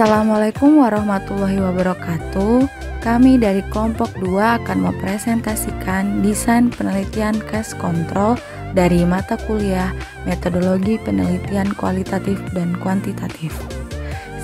Assalamualaikum warahmatullahi wabarakatuh. Kami dari kelompok 2 akan mempresentasikan desain penelitian case control dari mata kuliah Metodologi Penelitian Kualitatif dan Kuantitatif.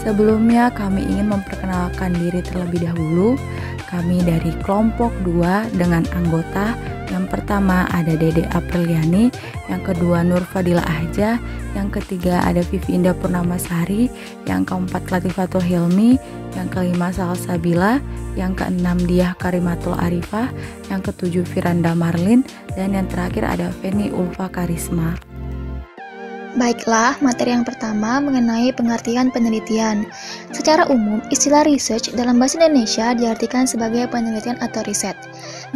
Sebelumnya kami ingin memperkenalkan diri terlebih dahulu. Kami dari kelompok 2 dengan anggota. Yang pertama ada Dede Apriliani, yang kedua Nur Fadila Ahja, yang ketiga ada Vivi Indah Purnamasari, yang keempat Latifatul Hilmi, yang kelima Salsabila, yang keenam Diah Karimatul Arifah, yang ketujuh Firanda Marlin, dan yang terakhir ada Feni Ulfa Karisma. Baiklah, materi yang pertama mengenai pengertian penelitian. Secara umum, istilah research dalam bahasa Indonesia diartikan sebagai penelitian atau riset.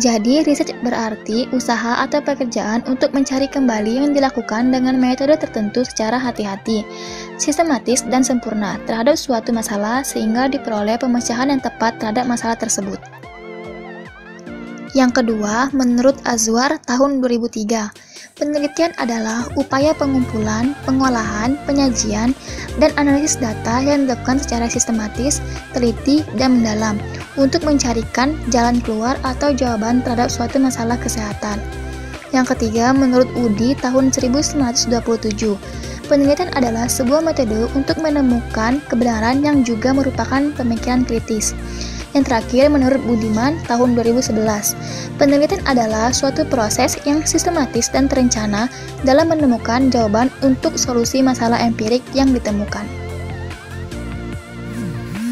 Jadi, research berarti usaha atau pekerjaan untuk mencari kembali yang dilakukan dengan metode tertentu secara hati-hati, sistematis, dan sempurna terhadap suatu masalah sehingga diperoleh pemecahan yang tepat terhadap masalah tersebut. Yang kedua, menurut Azwar tahun 2003, penelitian adalah upaya pengumpulan, pengolahan, penyajian, dan analisis data yang dilakukan secara sistematis, teliti, dan mendalam untuk mencarikan jalan keluar atau jawaban terhadap suatu masalah kesehatan. Yang ketiga, menurut Udi tahun 1927, penelitian adalah sebuah metode untuk menemukan kebenaran yang juga merupakan pemikiran kritis. Yang terakhir, menurut Budiman tahun 2011, penelitian adalah suatu proses yang sistematis dan terencana dalam menemukan jawaban untuk solusi masalah empirik yang ditemukan.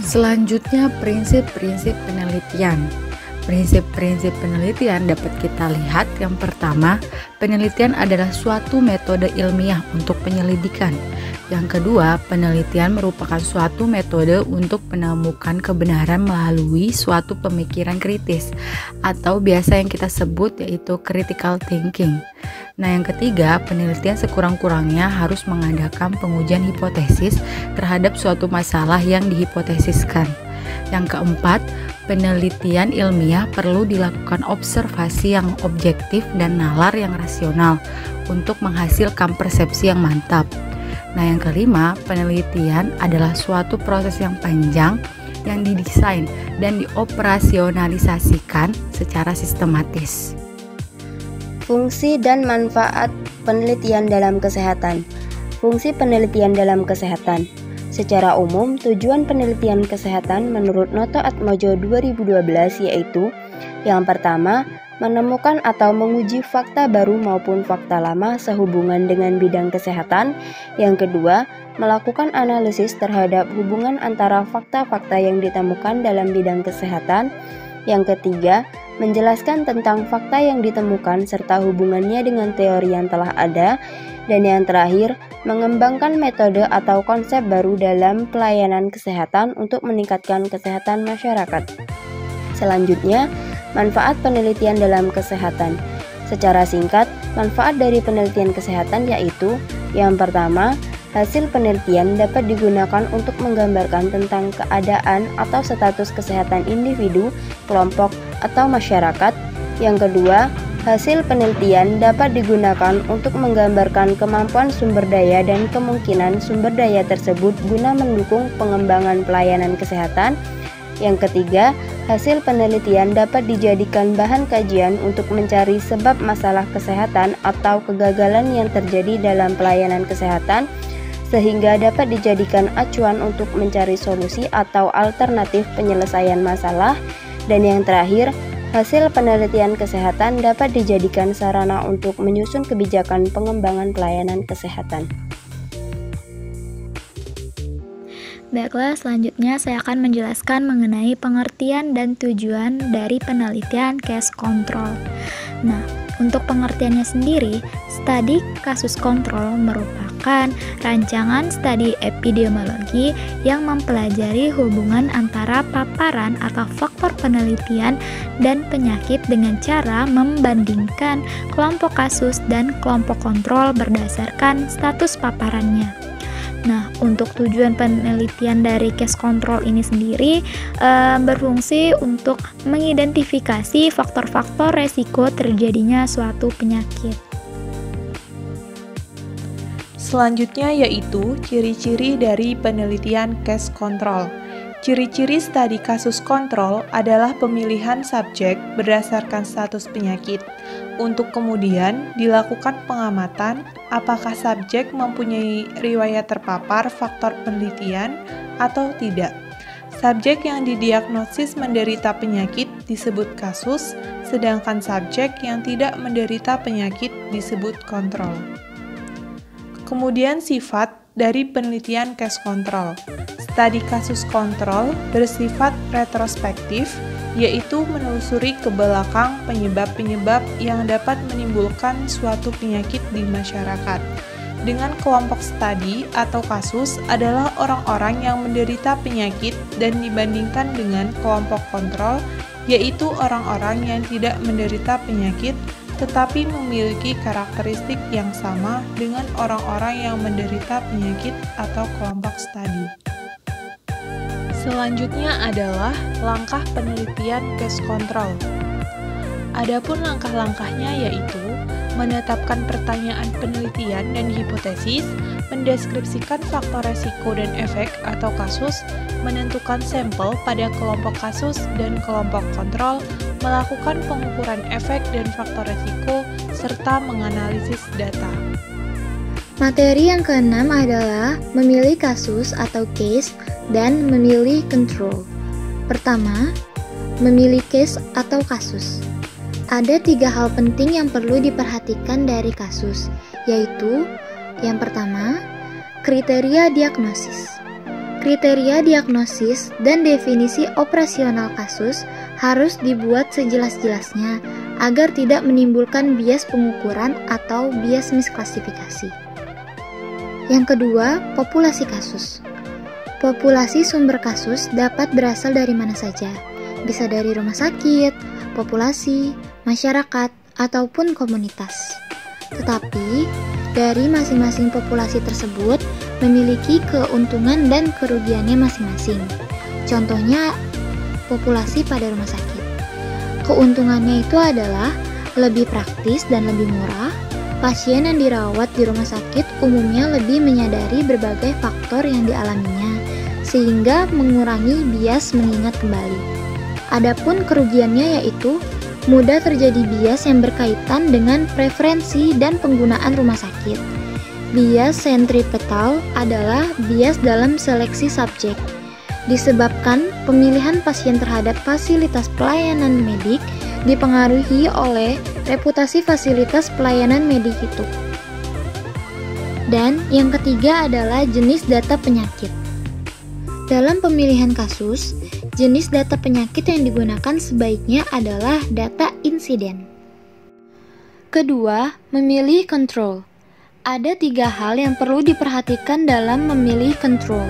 Selanjutnya, prinsip-prinsip penelitian. Prinsip-prinsip penelitian dapat kita lihat. Yang pertama, penelitian adalah suatu metode ilmiah untuk penyelidikan. Yang kedua, penelitian merupakan suatu metode untuk menemukan kebenaran melalui suatu pemikiran kritis atau biasa yang kita sebut yaitu critical thinking. Nah, yang ketiga, penelitian sekurang-kurangnya harus mengadakan pengujian hipotesis terhadap suatu masalah yang dihipotesiskan. Yang keempat, penelitian ilmiah perlu dilakukan observasi yang objektif dan nalar yang rasional untuk menghasilkan persepsi yang mantap. Nah, yang kelima, penelitian adalah suatu proses yang panjang yang didesain dan dioperasionalisasikan secara sistematis. Fungsi dan manfaat penelitian dalam kesehatan. Fungsi penelitian dalam kesehatan. Secara umum, tujuan penelitian kesehatan menurut Noto Atmojo 2012 yaitu: yang pertama, menemukan atau menguji fakta baru maupun fakta lama sehubungan dengan bidang kesehatan. Yang kedua, melakukan analisis terhadap hubungan antara fakta-fakta yang ditemukan dalam bidang kesehatan. Yang ketiga, menjelaskan tentang fakta yang ditemukan serta hubungannya dengan teori yang telah ada. Dan yang terakhir, mengembangkan metode atau konsep baru dalam pelayanan kesehatan untuk meningkatkan kesehatan masyarakat. Selanjutnya, manfaat penelitian dalam kesehatan. Secara singkat, manfaat dari penelitian kesehatan yaitu: yang pertama, hasil penelitian dapat digunakan untuk menggambarkan tentang keadaan atau status kesehatan individu, kelompok, atau masyarakat. Yang kedua, hasil penelitian dapat digunakan untuk menggambarkan kemampuan sumber daya dan kemungkinan sumber daya tersebut guna mendukung pengembangan pelayanan kesehatan. Yang ketiga, hasil penelitian dapat dijadikan bahan kajian untuk mencari sebab masalah kesehatan atau kegagalan yang terjadi dalam pelayanan kesehatan, sehingga dapat dijadikan acuan untuk mencari solusi atau alternatif penyelesaian masalah. Dan yang terakhir, hasil penelitian kesehatan dapat dijadikan sarana untuk menyusun kebijakan pengembangan pelayanan kesehatan. Baiklah, selanjutnya saya akan menjelaskan mengenai pengertian dan tujuan dari penelitian case control. Nah, untuk pengertiannya sendiri, studi kasus kontrol merupakan rancangan studi epidemiologi yang mempelajari hubungan antara paparan atau faktor penelitian dan penyakit dengan cara membandingkan kelompok kasus dan kelompok kontrol berdasarkan status paparannya. Nah, untuk tujuan penelitian dari case control ini sendiri berfungsi untuk mengidentifikasi faktor-faktor resiko terjadinya suatu penyakit. Selanjutnya yaitu ciri-ciri dari penelitian case control. Ciri-ciri studi kasus kontrol adalah pemilihan subjek berdasarkan status penyakit, untuk kemudian dilakukan pengamatan apakah subjek mempunyai riwayat terpapar faktor penelitian atau tidak. Subjek yang didiagnosis menderita penyakit disebut kasus, sedangkan subjek yang tidak menderita penyakit disebut kontrol. Kemudian sifat dari penelitian case control. Studi kasus kontrol bersifat retrospektif, yaitu menelusuri ke belakang penyebab-penyebab yang dapat menimbulkan suatu penyakit di masyarakat. Dengan kelompok studi atau kasus adalah orang-orang yang menderita penyakit dan dibandingkan dengan kelompok kontrol, yaitu orang-orang yang tidak menderita penyakit tetapi memiliki karakteristik yang sama dengan orang-orang yang menderita penyakit atau kelompok studi. Selanjutnya adalah langkah penelitian case control. Adapun langkah-langkahnya yaitu menetapkan pertanyaan penelitian dan hipotesis, mendeskripsikan faktor resiko dan efek atau kasus, menentukan sampel pada kelompok kasus dan kelompok kontrol, melakukan pengukuran efek dan faktor resiko, serta menganalisis data. Materi yang keenam adalah memilih kasus atau case dan memilih control. Pertama, memilih case atau kasus. Ada 3 hal penting yang perlu diperhatikan dari kasus, yaitu yang pertama, kriteria diagnosis. Kriteria diagnosis dan definisi operasional kasus harus dibuat sejelas-jelasnya agar tidak menimbulkan bias pengukuran atau bias misklasifikasi. Yang kedua, populasi kasus. Populasi sumber kasus dapat berasal dari mana saja, bisa dari rumah sakit, populasi, masyarakat, ataupun komunitas. Tetapi, dari masing-masing populasi tersebut memiliki keuntungan dan kerugiannya masing-masing. Contohnya, populasi pada rumah sakit. Keuntungannya itu adalah lebih praktis dan lebih murah. Pasien yang dirawat di rumah sakit umumnya lebih menyadari berbagai faktor yang dialaminya, sehingga mengurangi bias mengingat kembali. Adapun kerugiannya yaitu mudah terjadi bias yang berkaitan dengan preferensi dan penggunaan rumah sakit. Bias sentripetal adalah bias dalam seleksi subjek, disebabkan pemilihan pasien terhadap fasilitas pelayanan medik dipengaruhi oleh reputasi fasilitas pelayanan medik itu. Dan yang ketiga adalah jenis data penyakit. Dalam pemilihan kasus, jenis data penyakit yang digunakan sebaiknya adalah data insiden. Kedua, memilih control. Ada 3 hal yang perlu diperhatikan dalam memilih control.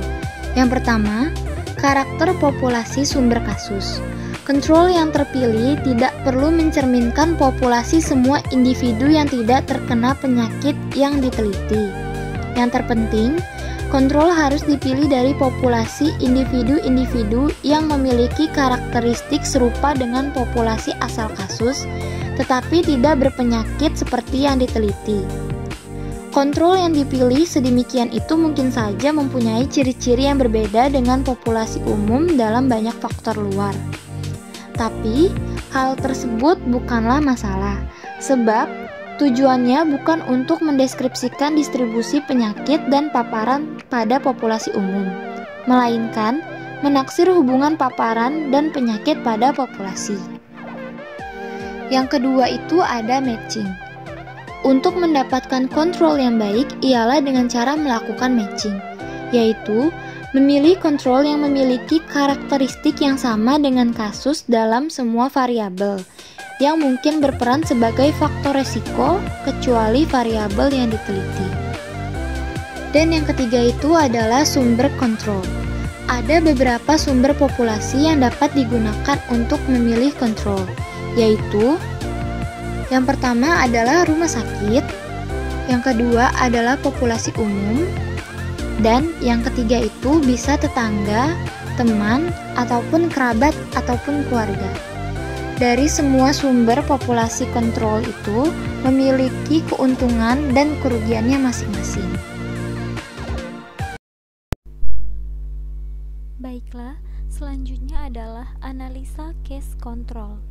Yang pertama, karakter populasi sumber kasus. Kontrol yang terpilih tidak perlu mencerminkan populasi semua individu yang tidak terkena penyakit yang diteliti. Yang terpenting, kontrol harus dipilih dari populasi individu-individu yang memiliki karakteristik serupa dengan populasi asal kasus, tetapi tidak berpenyakit seperti yang diteliti. Kontrol yang dipilih sedemikian itu mungkin saja mempunyai ciri-ciri yang berbeda dengan populasi umum dalam banyak faktor luar. Tapi, hal tersebut bukanlah masalah, sebab tujuannya bukan untuk mendeskripsikan distribusi penyakit dan paparan pada populasi umum, melainkan menaksir hubungan paparan dan penyakit pada populasi. Yang kedua itu ada matching. Untuk mendapatkan kontrol yang baik ialah dengan cara melakukan matching, yaitu memilih kontrol yang memiliki karakteristik yang sama dengan kasus dalam semua variabel yang mungkin berperan sebagai faktor resiko kecuali variabel yang diteliti. Dan yang ketiga itu adalah sumber kontrol. Ada beberapa sumber populasi yang dapat digunakan untuk memilih kontrol, yaitu yang pertama adalah rumah sakit, yang kedua adalah populasi umum, dan yang ketiga itu bisa tetangga, teman, ataupun kerabat, ataupun keluarga. Dari semua sumber populasi kontrol itu memiliki keuntungan dan kerugiannya masing-masing. Selanjutnya adalah analisa case control.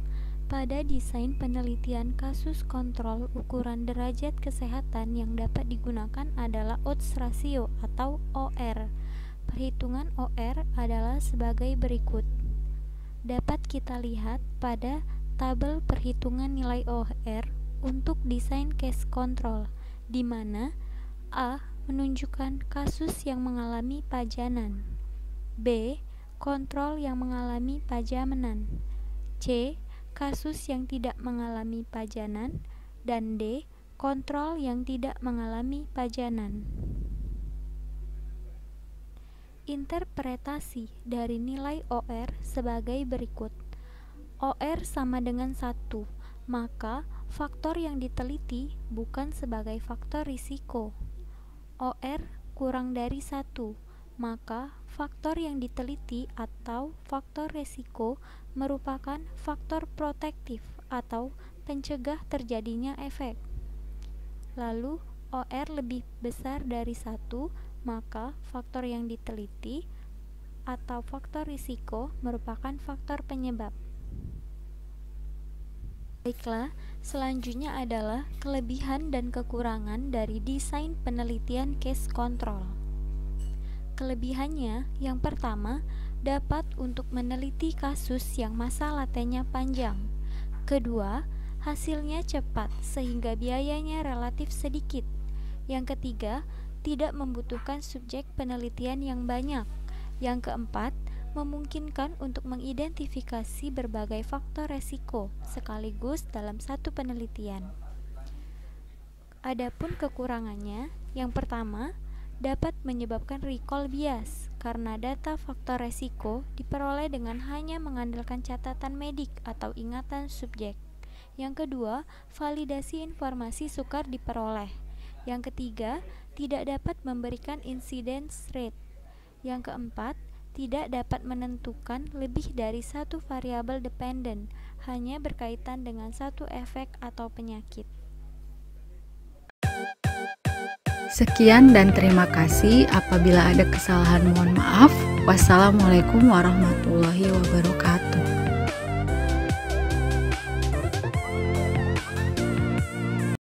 Pada desain penelitian kasus kontrol, ukuran derajat kesehatan yang dapat digunakan adalah odds ratio atau OR. Perhitungan OR adalah sebagai berikut. Dapat kita lihat pada tabel perhitungan nilai OR untuk desain case control, di mana A menunjukkan kasus yang mengalami pajanan, B kontrol yang mengalami pajamanan, C kasus yang tidak mengalami pajanan, dan D kontrol yang tidak mengalami pajanan. Interpretasi dari nilai OR sebagai berikut. OR sama dengan 1, maka faktor yang diteliti bukan sebagai faktor risiko. OR kurang dari 1, maka faktor yang diteliti atau faktor risiko merupakan faktor protektif atau pencegah terjadinya efek. Lalu OR lebih besar dari 1, maka faktor yang diteliti atau faktor risiko merupakan faktor penyebab. Baiklah, selanjutnya adalah kelebihan dan kekurangan dari desain penelitian case control. Kelebihannya, yang pertama, dapat untuk meneliti kasus yang masa latennya panjang. Kedua, hasilnya cepat sehingga biayanya relatif sedikit. Yang ketiga, tidak membutuhkan subjek penelitian yang banyak. Yang keempat, memungkinkan untuk mengidentifikasi berbagai faktor resiko sekaligus dalam satu penelitian. Adapun kekurangannya, yang pertama, dapat menyebabkan recall bias karena data faktor resiko diperoleh dengan hanya mengandalkan catatan medik atau ingatan subjek. Yang kedua, validasi informasi sukar diperoleh. Yang ketiga, tidak dapat memberikan incidence rate. Yang keempat, tidak dapat menentukan lebih dari satu variabel dependen, hanya berkaitan dengan satu efek atau penyakit. Sekian dan terima kasih. Apabila ada kesalahan mohon maaf. Wassalamualaikum warahmatullahi wabarakatuh.